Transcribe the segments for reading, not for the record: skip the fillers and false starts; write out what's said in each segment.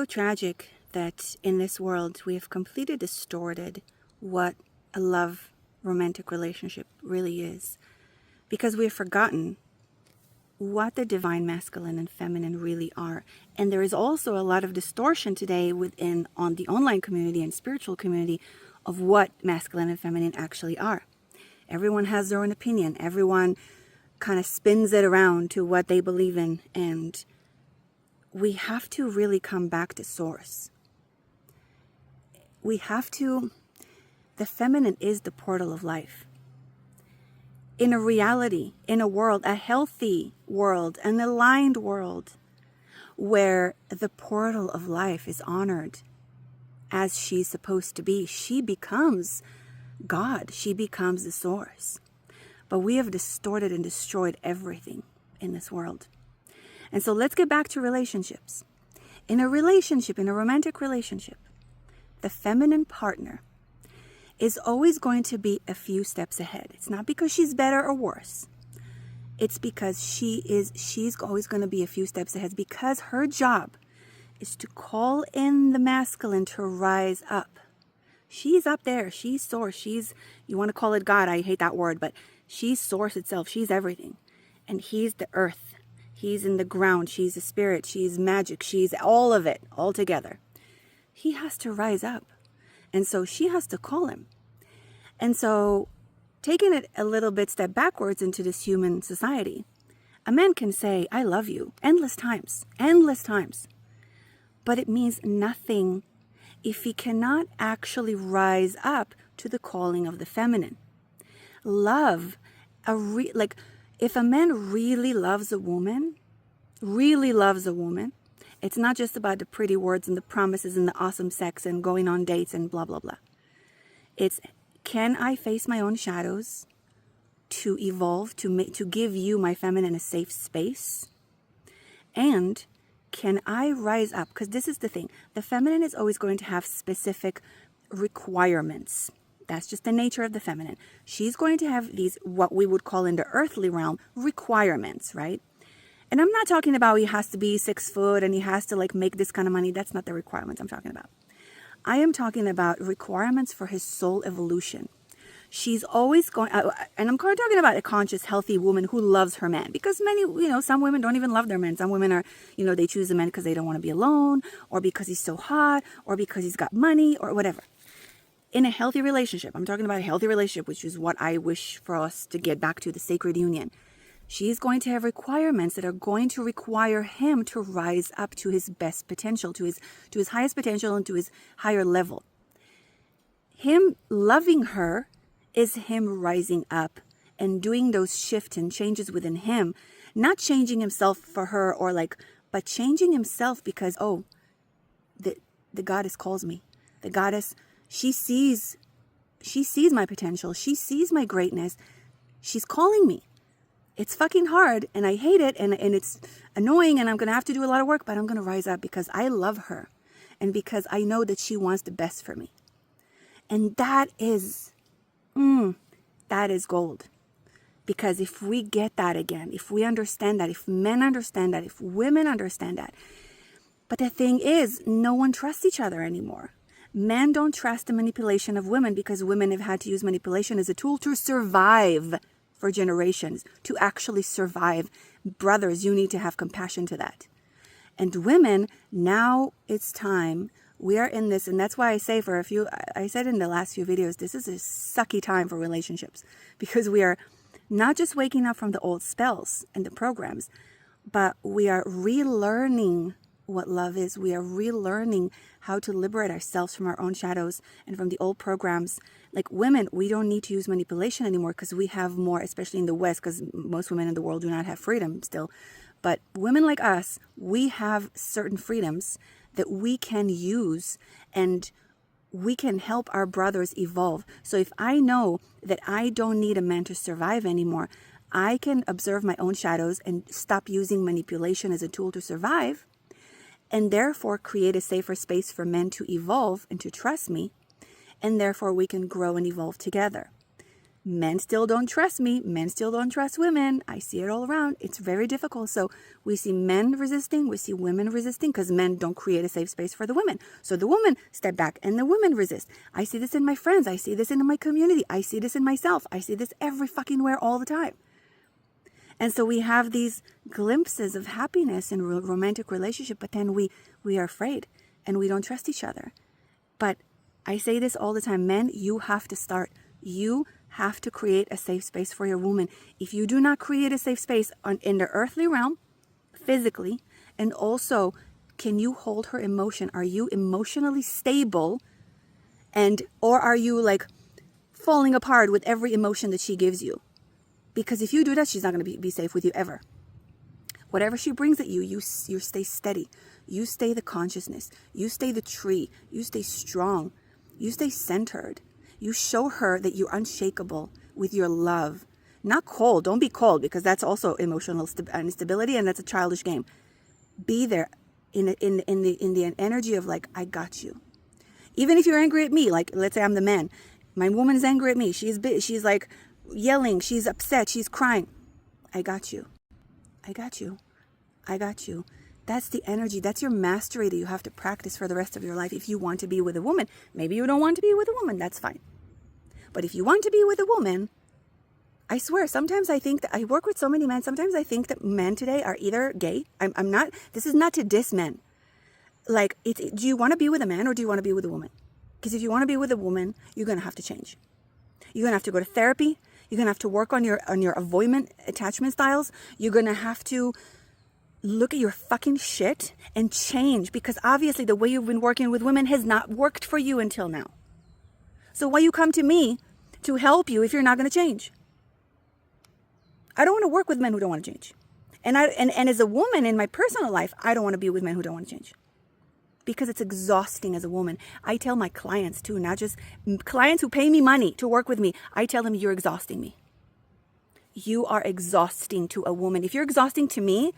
tragic that in this world we have completely distorted what a love romantic relationship really is, because we have forgotten what the divine masculine and feminine really are. And there is also a lot of distortion today on the online community and spiritual community of what masculine and feminine actually are. Everyone has their own opinion. Everyone kind of spins it around to what they believe in. And we have to really come back to source. The feminine is the portal of life. In a reality, in a world, a healthy world, an aligned world, where the portal of life is honored as she's supposed to be, she becomes God. She becomes the source. But we have distorted and destroyed everything in this world. And so let's get back to relationships. In a romantic relationship, the feminine partner is always going to be a few steps ahead. It's not because she's better or worse. It's because she's always going to be a few steps ahead, because her job is to call in the masculine to rise up. She's up there. She's source. You want to call it God. I hate that word, but she's source itself. She's everything. And he's the earth. He's in the ground. She's the spirit. She's magic. She's all of it, all together. He has to rise up. And so she has to call him. And so taking it a little bit step backwards into this human society, a man can say, I love you, endless times. But it means nothing if he cannot actually rise up to the calling of the feminine. Love, if a man really loves a woman, it's not just about the pretty words and the promises and the awesome sex and going on dates and blah, blah, blah. It's, can I face my own shadows to evolve, to give you, my feminine, a safe space? And can I rise up? Because this is the thing. The feminine is always going to have specific requirements. That's just the nature of the feminine. She's going to have these, what we would call in the earthly realm, requirements, right? And I'm not talking about he has to be 6 foot and he has to make this kind of money. That's not the requirements I'm talking about. I am talking about requirements for his soul evolution. She's always going, and I'm talking about a conscious, healthy woman who loves her man. Because some women don't even love their men. Some women are, they choose a man because they don't want to be alone, or because he's so hot, or because he's got money, or whatever. In a healthy relationship, I'm talking about a healthy relationship, which is what I wish for us to get back to, the sacred union. She's going to have requirements that are going to require him to rise up to his best potential, to his highest potential and to his higher level. Him loving her is him rising up and doing those shifts and changes within him, not changing himself for her but changing himself because, the goddess calls me. The goddess, she sees my potential. She sees my greatness. She's calling me. It's fucking hard and I hate it and it's annoying and I'm going to have to do a lot of work, but I'm going to rise up because I love her and because I know that she wants the best for me. And that is gold. Because if we get that again, if we understand that, if men understand that, if women understand that, but the thing is, no one trusts each other anymore. Men don't trust the manipulation of women because women have had to use manipulation as a tool to survive for generations, to actually survive. Brothers, you need to have compassion to that. And women, now it's time. We are in this, and that's why I say I said in the last few videos, this is a sucky time for relationships because we are not just waking up from the old spells and the programs, but we are relearning what love is. We are relearning how to liberate ourselves from our own shadows and from the old programs. Like women, we don't need to use manipulation anymore because we have more, especially in the West, because most women in the world do not have freedom still. But women like us, we have certain freedoms that we can use and we can help our brothers evolve. So if I know that I don't need a man to survive anymore, I can observe my own shadows and stop using manipulation as a tool to survive, and therefore create a safer space for men to evolve and to trust me, and therefore we can grow and evolve together. Men still don't trust me. Men still don't trust women. I see it all around. It's very difficult. So we see men resisting. We see women resisting because men don't create a safe space for the women. So the women step back and the women resist. I see this in my friends. I see this in my community. I see this in myself. I see this every fucking where all the time. And so we have these glimpses of happiness in a romantic relationship, but then we are afraid and we don't trust each other. But I say this all the time, men, you have to start. You have to create a safe space for your woman. If you do not create a safe space in the earthly realm, physically, and also, can you hold her emotion? Are you emotionally stable? Or are you like falling apart with every emotion that she gives you? Because if you do that, she's not going to be safe with you ever. Whatever she brings at you, you stay steady. You stay the consciousness. You stay the tree. You stay strong. You stay centered. You show her that you're unshakable with your love. Not cold. Don't be cold, because that's also emotional instability, and that's a childish game. Be there in the energy of like, I got you. Even if you're angry at me, like let's say I'm the man. My woman is angry at me. She's like yelling. She's upset. She's crying. I got you. I got you. I got you. That's the energy. That's your mastery that you have to practice for the rest of your life if you want to be with a woman. Maybe you don't want to be with a woman. That's fine. But if you want to be with a woman, I swear, sometimes I think that I work with so many men. Sometimes I think that men today are either gay. I'm not, this is not to diss men. Like, do you want to be with a man or do you want to be with a woman? Because if you want to be with a woman, you're going to have to change. You're going to have to go to therapy. You're going to have to work on your avoidant attachment styles. You're going to have to look at your fucking shit and change, because obviously the way you've been working with women has not worked for you until now. So why you come to me to help you if you're not going to change? I don't want to work with men who don't want to change. And as a woman in my personal life, I don't want to be with men who don't want to change, because it's exhausting as a woman. I tell my clients too, not just clients who pay me money to work with me. I tell them, you're exhausting me. You are exhausting to a woman. If you're exhausting to me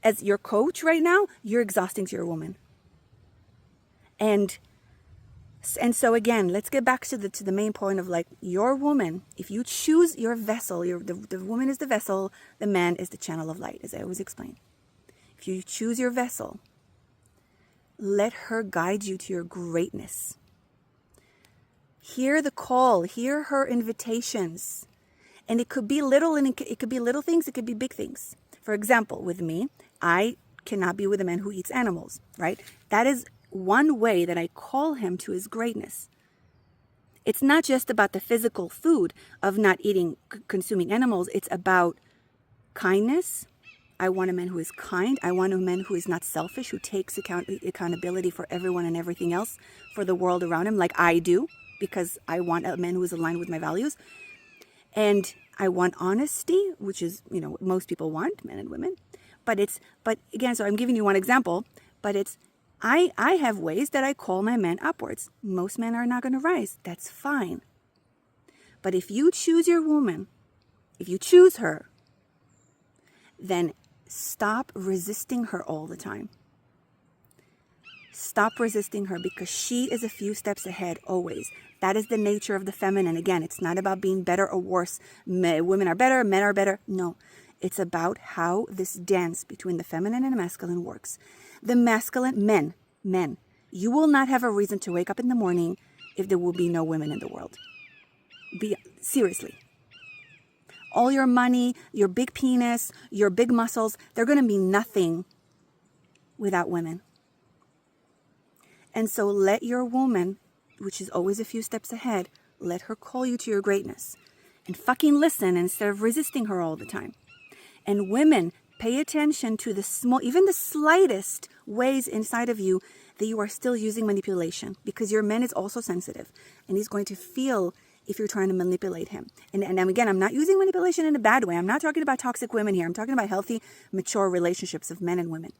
as your coach right now, you're exhausting to your woman. And so again, let's get back to the main point of like your woman. If you choose your vessel, the woman is the vessel, the man is the channel of light, as I always explain. If you choose your vessel, let her guide you to your greatness. Hear the call, hear her invitations. And it could be little, and it could be little things, it could be big things. For example, with me, I cannot be with a man who eats animals, right? That is one way that I call him to his greatness. It's not just about the physical food of not eating, consuming animals. It's about kindness. I want a man who is kind. I want a man who is not selfish, who takes accountability for everyone and everything else, for the world around him, like I do, because I want a man who is aligned with my values. And I want honesty, which is, what most people want, men and women. But again, so I'm giving you one example, but I have ways that I call my men upwards. Most men are not going to rise. That's fine. But if you choose your woman, if you choose her, then stop resisting her all the time. Stop resisting her, because she is a few steps ahead always. That is the nature of the feminine. Again, it's not about being better or worse. Women are better, men are better. No, it's about how this dance between the feminine and the masculine works. The masculine, men, you will not have a reason to wake up in the morning if there will be no women in the world. Seriously. All your money, your big penis, your big muscles, they're going to be nothing without women. And so let your woman, which is always a few steps ahead, let her call you to your greatness. And fucking listen instead of resisting her all the time. And women, pay attention to the small, even the slightest ways inside of you that you are still using manipulation, because your man is also sensitive and he's going to feel if you're trying to manipulate him. And again, I'm not using manipulation in a bad way. I'm not talking about toxic women here. I'm talking about healthy, mature relationships of men and women.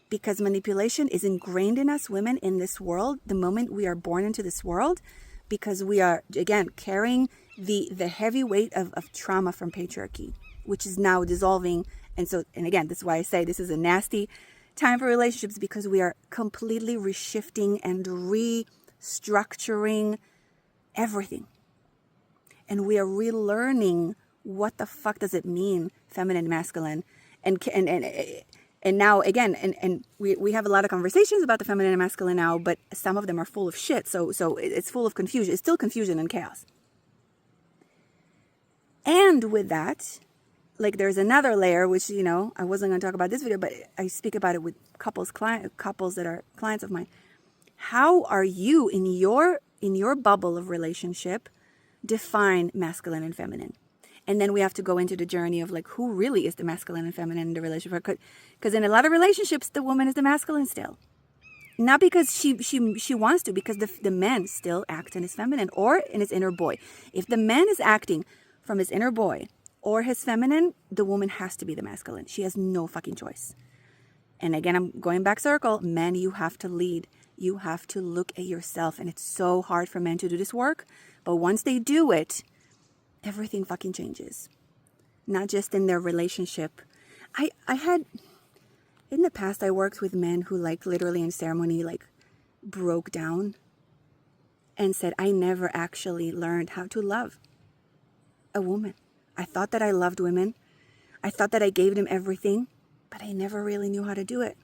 Because manipulation is ingrained in us women in this world the moment we are born into this world, because we are, again, carrying the heavy weight of trauma from patriarchy, which is now dissolving. And again, this is why I say this is a nasty time for relationships, because we are completely reshifting and restructuring everything. And we are relearning what the fuck does it mean, feminine, masculine. And now again, and we have a lot of conversations about the feminine and masculine now, but some of them are full of shit. So it's full of confusion. It's still confusion and chaos. And with that, like there's another layer, which, you know, I wasn't going to talk about this video, but I speak about it with couples that are clients of mine. How are you in your bubble of relationship define masculine and feminine? And then we have to go into the journey of like, who really is the masculine and feminine in the relationship? Because in a lot of relationships, the woman is the masculine still. Not because she wants to, because the man still acts in his feminine or in his inner boy. If the man is acting from his inner boy or his feminine, the woman has to be the masculine. She has no fucking choice. And again, I'm going back circle. Men, you have to lead. You have to look at yourself. And it's so hard for men to do this work. But once they do it, everything fucking changes. Not just in their relationship. I had, in the past, I worked with men who like literally in ceremony, like broke down and said, I never actually learned how to love a woman. I thought that I loved women. I thought that I gave them everything, but I never really knew how to do it.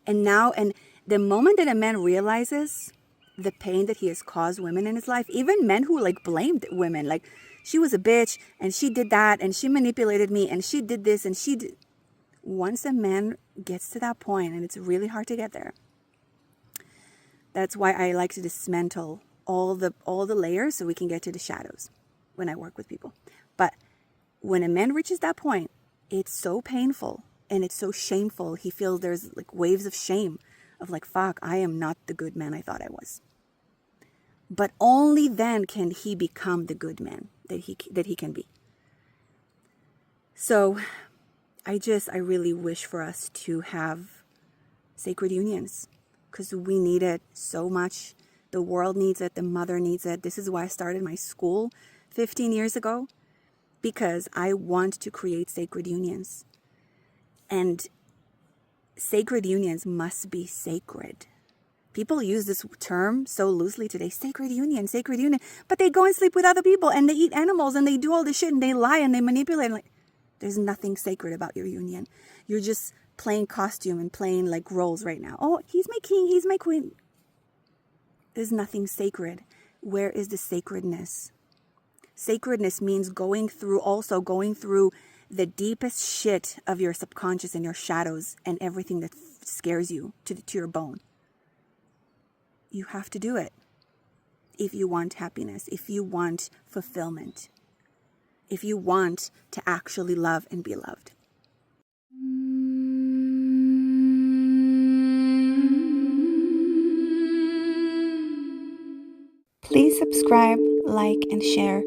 And now, and the moment that a man realizes the pain that he has caused women in his life, even men who like blamed women, like she was a bitch and she did that and she manipulated me and she did this and she did. Once a man gets to that point, and it's really hard to get there, that's why I like to dismantle all the layers so we can get to the shadows when I work with people. But when a man reaches that point, it's so painful and it's so shameful. He feels there's like waves of shame of like, fuck, I am not the good man I thought I was. But only then can he become the good man that he can be. So I really wish for us to have sacred unions because we need it so much. The world needs it. The mother needs it. This is why I started my school 15 years ago, because I want to create sacred unions. And sacred unions must be sacred. People use this term so loosely today, sacred union, but they go and sleep with other people and they eat animals and they do all this shit and they lie and they manipulate. Like, there's nothing sacred about your union. You're just playing costume and playing like roles right now. Oh, he's my king, he's my queen. There's nothing sacred. Where is the sacredness? Sacredness means going through the deepest shit of your subconscious and your shadows and everything that scares you to your bone. You have to do it if you want happiness, if you want fulfillment, if you want to actually love and be loved. Please subscribe, like, and share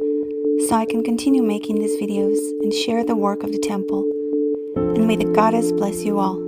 so I can continue making these videos and share the work of the temple. And may the goddess bless you all.